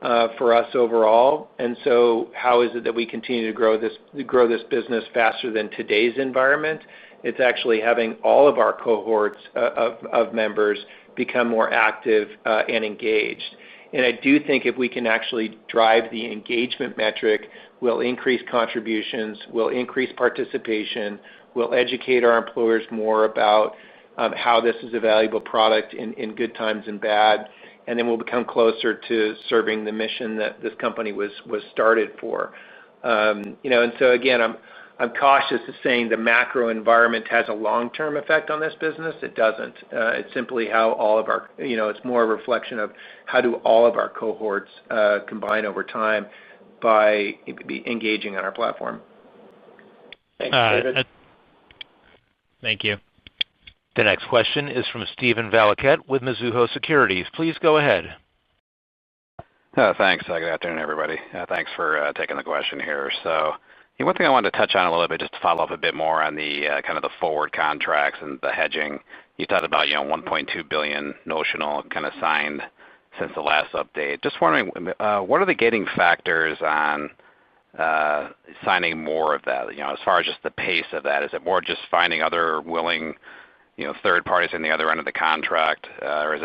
for us overall. And so how is it that we continue to grow this business faster than today's environment? It's actually having all of our cohorts of members become more active and engaged. And I do think if we can actually drive the engagement metric, we'll increase contributions, we'll increase participation, we'll educate our employers more about how this is a valuable product in good times and bad, and then we'll become closer to serving the mission that this company was started for. And so again, I'm cautious of saying the macro environment has a long-term effect on this business. It doesn't. It's simply how all of our, it's more a reflection of how do all of our cohorts combine over time by engaging on our platform. Thanks, David. Thank you. The next question is from Steven Valiquette with Mizuho Securities. Please go ahead. Thanks. Good afternoon, everybody. Thanks for taking the question here. So one thing I wanted to touch on a little bit, just to follow up a bit more on the kind of the forward contracts and the hedging. You talked about $1.2 billion notional kind of signed since the last update. Just wondering, what are the gating factors on signing more of that? As far as just the pace of that, is it more just finding other willing third parties in the other end of the contract, or is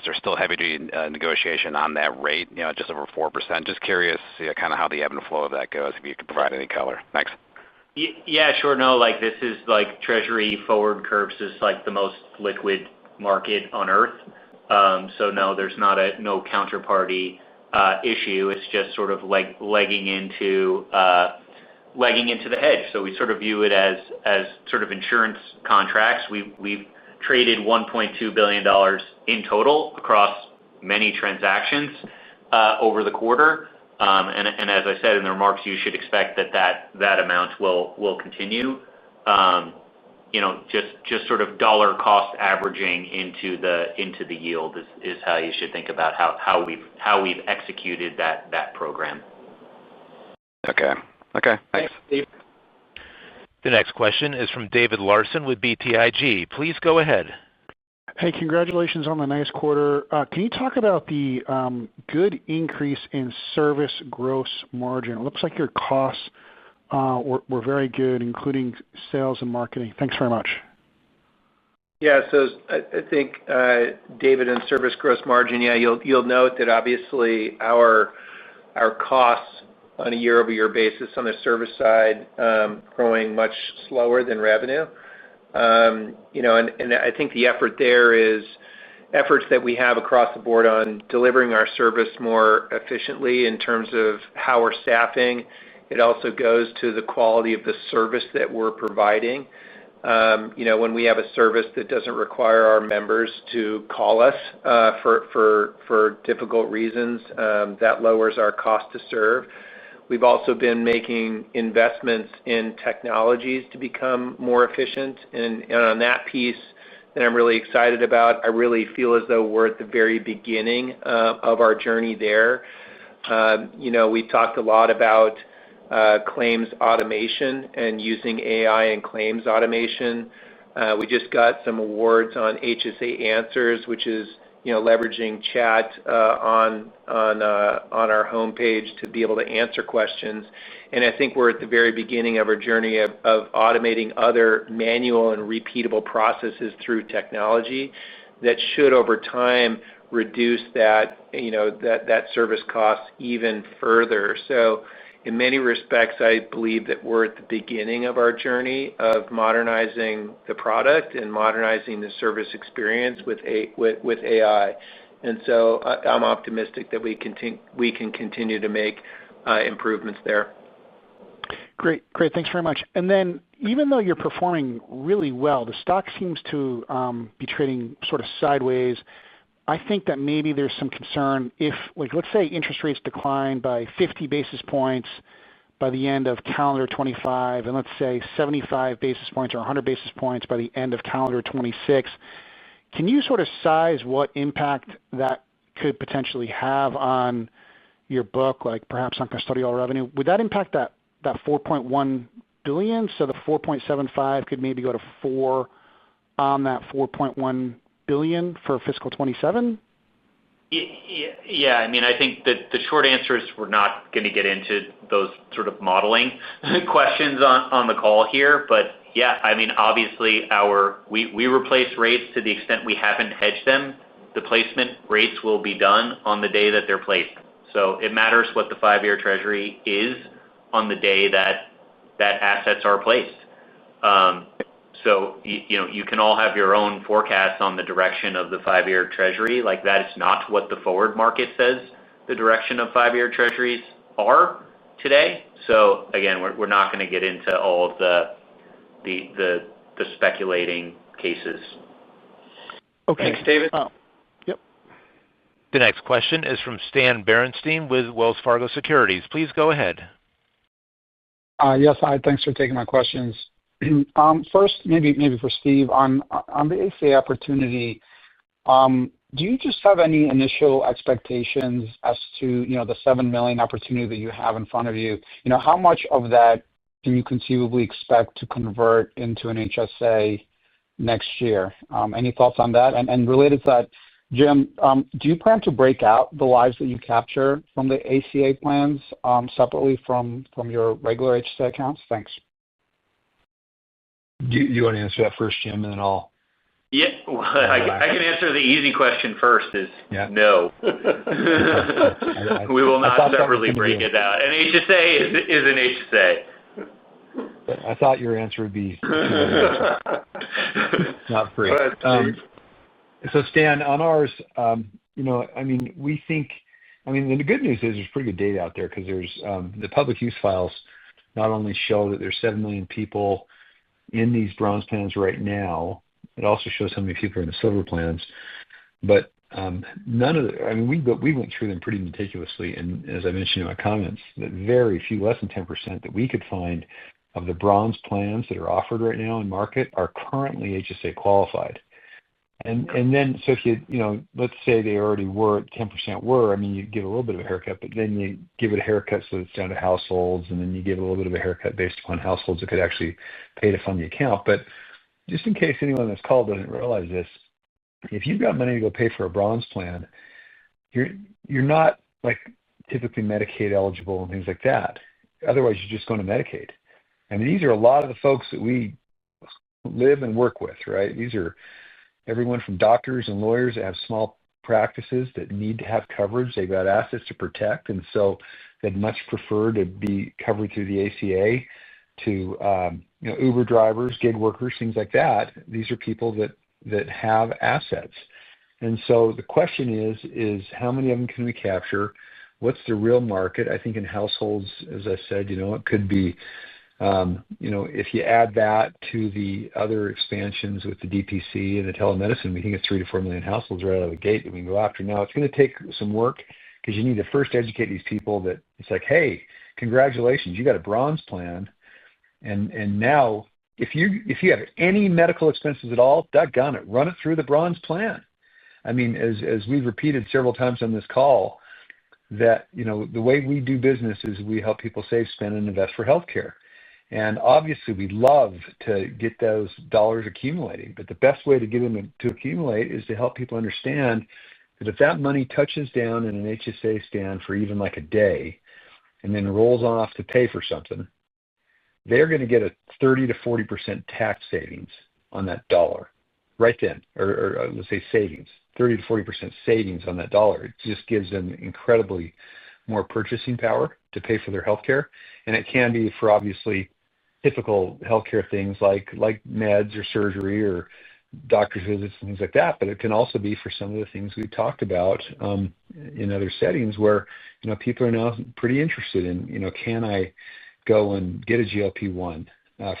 there still heavy-duty negotiation on that rate, just over 4%? Just curious, kind of how the ebb and flow of that goes, if you could provide any color. Thanks. Yeah, sure. No, this is like Treasury forward curves is like the most liquid market on earth. So no, there's no counterparty issue. It's just sort of like legging into the hedge. So we sort of view it as sort of insurance contracts. We've traded $1.2 billion in total across many transactions over the quarter. And as I said in the remarks, you should expect that amount will continue. just sort of dollar cost averaging into the yield is how you should think about how we've executed that program. Okay. Thanks. Steve. The next question is from David Larson with BTIG. Please go ahead. Hey, congratulations on the nice quarter. Can you talk about the good increase in service gross margin? It looks like your costs were very good, including sales and marketing. Thanks very much. Yeah, so I think, David, in service gross margin, you'll note that obviously our costs on a year-over-year basis on the service side growing much slower than revenue. And I think the effort there is efforts that we have across the board on delivering our service more efficiently in terms of how we're staffing. It also goes to the quality of the service that we're providing. When we have a service that doesn't require our members to call us for difficult reasons, that lowers our cost to serve. We've also been making investments in technologies to become more efficient. And on that piece that I'm really excited about, I really feel as though we're at the very beginning of our journey there. We talked a lot about claims automation and using AI in claims automation. We just got some awards on HSA Answers, which is leveraging chat on our homepage to be able to answer questions. And I think we're at the very beginning of our journey of automating other manual and repeatable processes through technology that should, over time, reduce that service cost even further. So in many respects, I believe that we're at the beginning of our journey of modernizing the product and modernizing the service experience with AI. And so I'm optimistic that we can continue to make improvements there. Great. Thanks very much. And then even though you're performing really well, the stock seems to be trading sort of sideways. I think that maybe there's some concern if, let's say interest rates decline by 50 basis points by the end of calendar 25, and let's say 75 basis points or 100 basis points by the end of calendar 26. Can you sort of size what impact that could potentially have on your book, like perhaps on custodial revenue? Would that impact that $4.1 billion? So the 4.75 could maybe go to 4 on that 4.1 billion for fiscal 27? Yeah, I mean, I think that the short answer is we're not going to get into those sort of modeling questions on the call here. But yeah, I mean, obviously we replace rates to the extent we haven't hedged them. The placement rates will be done on the day that they're placed. So it matters what the 5-year Treasury is on the day that assets are placed. So you can all have your own forecasts on the direction of the 5-year Treasury. Like, that is not what the forward market says the direction of 5-year Treasuries are today. So again, we're not going to get into all of the speculating cases. Okay. Thanks, David. Yep. The next question is from Stan Berenshteyn with Wells Fargo Securities. Please go ahead. Yes, hi. Thanks for taking my questions. First, maybe for Steve, on the ACA opportunity, do you just have any initial expectations as to the 7 million opportunity that you have in front of you? How much of that can you conceivably expect to convert into an HSA next year? Any thoughts on that? And related to that, Jim, do you plan to break out the lives that you capture from the ACA plans separately from your regular HSA accounts? Thanks. Do you want to answer that first, Jim, and then I'll... Yeah, well, I can answer the easy question first no. We will not separately break it out. An HSA is an HSA. I thought your answer would be not free. So Stan, on ours, we think, the good news is there's pretty good data out there because there's the public use files not only show that there's 7 million people in these bronze plans right now. It also shows how many people are in the silver plans, but none of the, we went through them pretty meticulously, and as I mentioned in my comments, that very few, less than 10% that we could find of the bronze plans that are offered right now in market are currently HSA qualified. And then, so if let's say they already were at 10% were, I mean, you give a little bit of a haircut, but then you give it a haircut so it's down to households, and then you give a little bit of a haircut based upon households that could actually pay to fund the account. But just in case anyone on this call doesn't realize this, if you've got money to go pay for a bronze plan, you're not like typically Medicaid eligible and things like that. Otherwise, you're just going to Medicaid. I mean, these are a lot of the folks that we live and work with, right? These are everyone from doctors and lawyers that have small practices that need to have coverage. They've got assets to protect, and so they'd much prefer to be covered through the ACA. To Uber drivers, gig workers, things like that. These are people that have assets, and so the question is how many of them can we capture? What's the real market? I think in households, as I said, it could be. If you add that to the other expansions with the DPC and the telemedicine, we think it's 3 to 4 million households right out of the gate that we can go after. Now, it's going to take some work because you need to first educate these people that it's like, hey, congratulations, you got a bronze plan. And now, if you have any medical expenses at all, doggone it, run it through the bronze plan. I mean, as we've repeated several times on this call, that the way we do business is we help people save, spend, and invest for healthcare. And obviously, we'd love to get those dollars accumulating, but the best way to get them to accumulate is to help people understand that if that money touches down in an HSA stand for even like a day, and then rolls off to pay for something, they're going to get a 30 to 40% tax savings on that dollar right then, or let's say savings, 30 to 40% savings on that dollar. It just gives them incredibly more purchasing power to pay for their healthcare. And it can be for obviously typical healthcare things like meds or surgery or doctor's visits and things like that. But it can also be for some of the things we've talked about in other settings where, people are now pretty interested in, can I go and get a GLP-1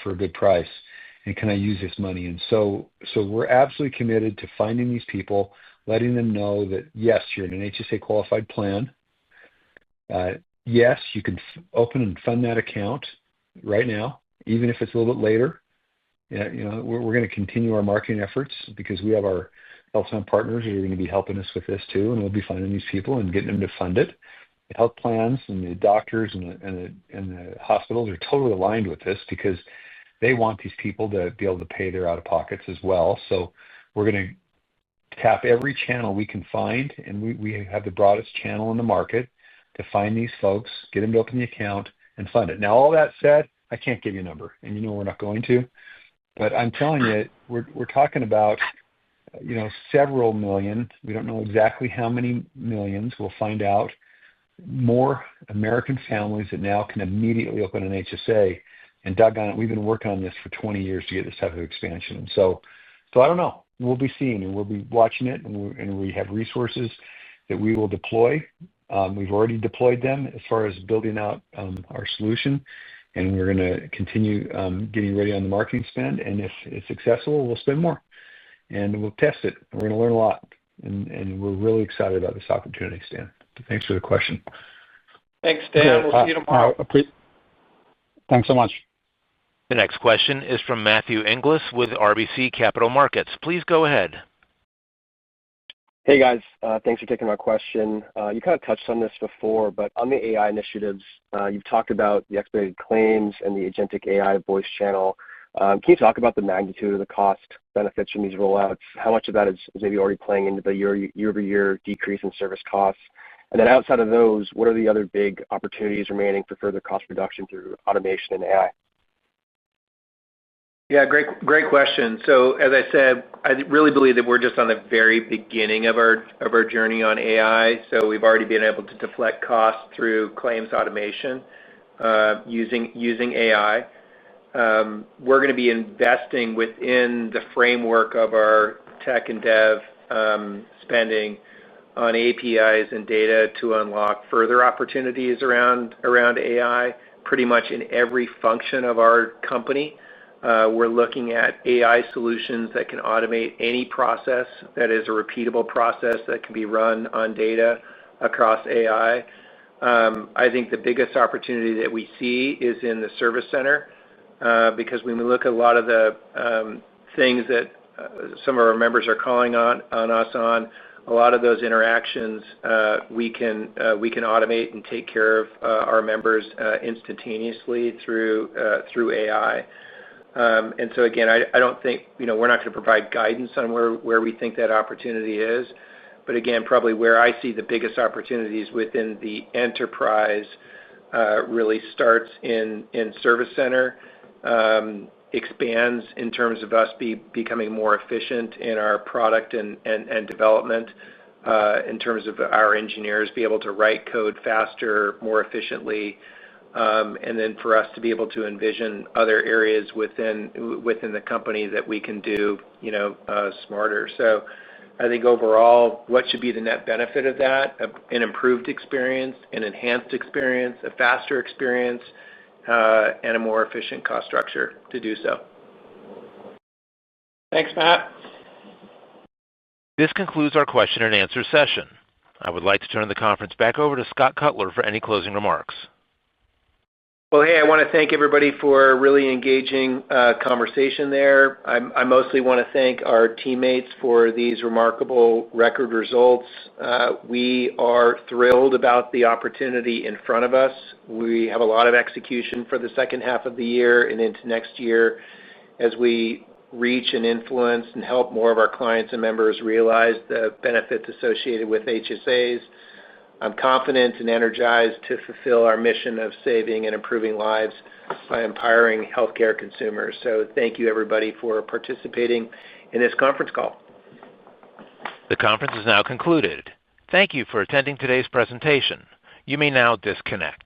for a good price? And can I use this money? And so we're absolutely committed to finding these people, letting them know that, yes, you're in an HSA qualified plan. Yes, you can open and fund that account right now, even if it's a little bit later. We're going to continue our marketing efforts because we have our health plan partners who are going to be helping us with this too, and we'll be finding these people and getting them to fund it. The health plans and the doctors and the hospitals are totally aligned with this because they want these people to be able to pay their out-of-pockets as well. So we're going to tap every channel we can find, and we have the broadest channel in the market to find these folks, get them to open the account, and fund it. Now, all that said, I can't give you a number, and we're not going to. But I'm telling you, we're talking about several million. We don't know exactly how many millions. We'll find out. More American families that now can immediately open an HSA. And doggone it, we've been working on this for 20 years to get this type of expansion. And so I don't know. We'll be seeing and we'll be watching it, and we have resources that we will deploy. We've already deployed them as far as building out our solution, and we're going to continue getting ready on the marketing spend. And if it's successful, we'll spend more, and we'll test it. We're going to learn a lot, and we're really excited about this opportunity, Stan. Thanks for the question. Thanks, Stan. We'll see you tomorrow. Thanks so much. The next question is from Matthew Inglis with RBC Capital Markets. Please go ahead. Hey, guys. Thanks for taking my question. You kind of touched on this before, but on the AI initiatives, you've talked about the expedited claims and the agentic AI voice channel. Can you talk about the magnitude of the cost benefits from these rollouts? How much of that is maybe already playing into the year-over-year decrease in service costs? And then outside of those, what are the other big opportunities remaining for further cost reduction through automation and AI? Yeah, great question. So as I said, I really believe that we're just on the very beginning of our journey on AI. So we've already been able to deflect costs through claims automation using AI. We're going to be investing within the framework of our tech and dev spending on APIs and data to unlock further opportunities around AI pretty much in every function of our company. We're looking at AI solutions that can automate any process that is a repeatable process that can be run on data across AI. I think the biggest opportunity that we see is in the service center. because when we look at a lot of the things that some of our members are calling on us on, a lot of those interactions we can automate and take care of our members instantaneously through AI. And so again, I don't think we're not going to provide guidance on where we think that opportunity is. But again, probably where I see the biggest opportunities within the enterprise really starts in Service Center, expands in terms of us becoming more efficient in our product and development, in terms of our engineers be able to write code faster, more efficiently, and then for us to be able to envision other areas within the company that we can do smarter. So I think overall, what should be the net benefit of that? An improved experience, an enhanced experience, a faster experience, and a more efficient cost structure to do so. Thanks, Matt. This concludes our question and answer session. I would like to turn the conference back over to Scott Cutler for any closing remarks. Well, hey, I want to thank everybody for a really engaging conversation there. I mostly want to thank our teammates for these remarkable record results. We are thrilled about the opportunity in front of us. We have a lot of execution for the second half of the year and into next year as we reach and influence and help more of our clients and members realize the benefits associated with HSAs. I'm confident and energized to fulfill our mission of saving and improving lives by empowering healthcare consumers. So thank you, everybody, for participating in this conference call. The conference is now concluded. Thank you for attending today's presentation. You may now disconnect.